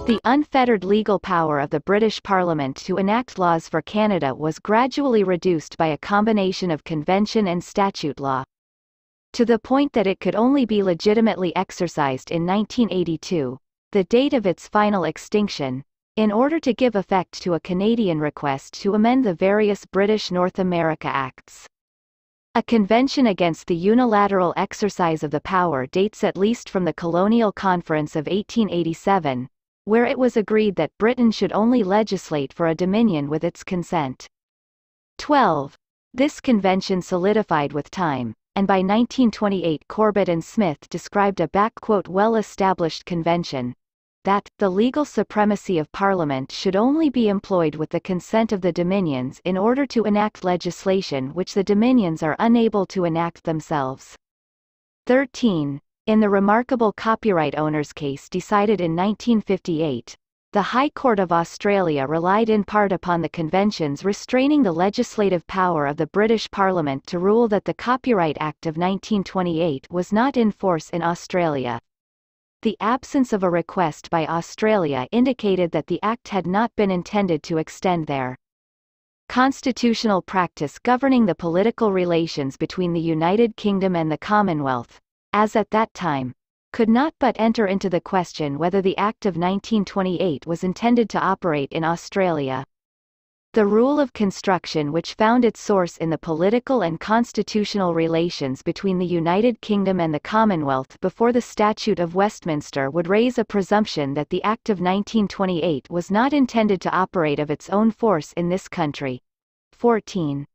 The unfettered legal power of the British Parliament to enact laws for Canada was gradually reduced by a combination of convention and statute law, to the point that it could only be legitimately exercised in 1982, the date of its final extinction, in order to give effect to a Canadian request to amend the various British North America Acts. A convention against the unilateral exercise of the power dates at least from the Colonial Conference of 1887, where it was agreed that Britain should only legislate for a dominion with its consent. 12. This convention solidified with time, and by 1928 Corbett and Smith described a "well-established convention" that, the legal supremacy of Parliament should only be employed with the consent of the Dominions in order to enact legislation which the Dominions are unable to enact themselves. 13. In the remarkable copyright owners case decided in 1958, the High Court of Australia relied in part upon the conventions restraining the legislative power of the British Parliament to rule that the Copyright Act of 1928 was not in force in Australia. The absence of a request by Australia indicated that the Act had not been intended to extend their constitutional practice governing the political relations between the United Kingdom and the Commonwealth, as at that time, could not but enter into the question whether the Act of 1928 was intended to operate in Australia. The rule of construction, which found its source in the political and constitutional relations between the United Kingdom and the Commonwealth before the Statute of Westminster, would raise a presumption that the Act of 1928 was not intended to operate of its own force in this country. 14.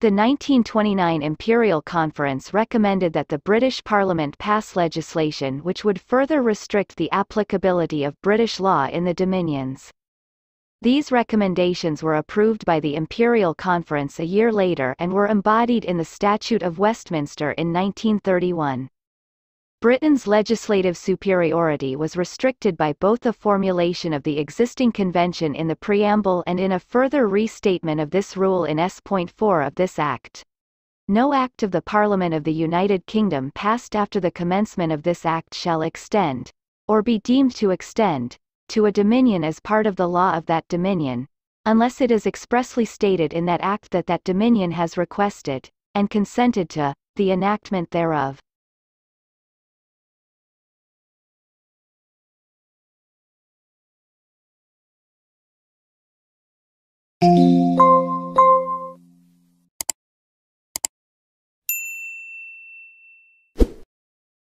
The 1929 Imperial Conference recommended that the British Parliament pass legislation which would further restrict the applicability of British law in the Dominions. These recommendations were approved by the Imperial Conference a year later and were embodied in the Statute of Westminster in 1931. Britain's legislative superiority was restricted by both the formulation of the existing convention in the preamble and in a further restatement of this rule in S.4 of this Act. No Act of the Parliament of the United Kingdom passed after the commencement of this Act shall extend, or be deemed to extend, to a dominion as part of the law of that dominion, unless it is expressly stated in that Act that that dominion has requested, and consented to, the enactment thereof.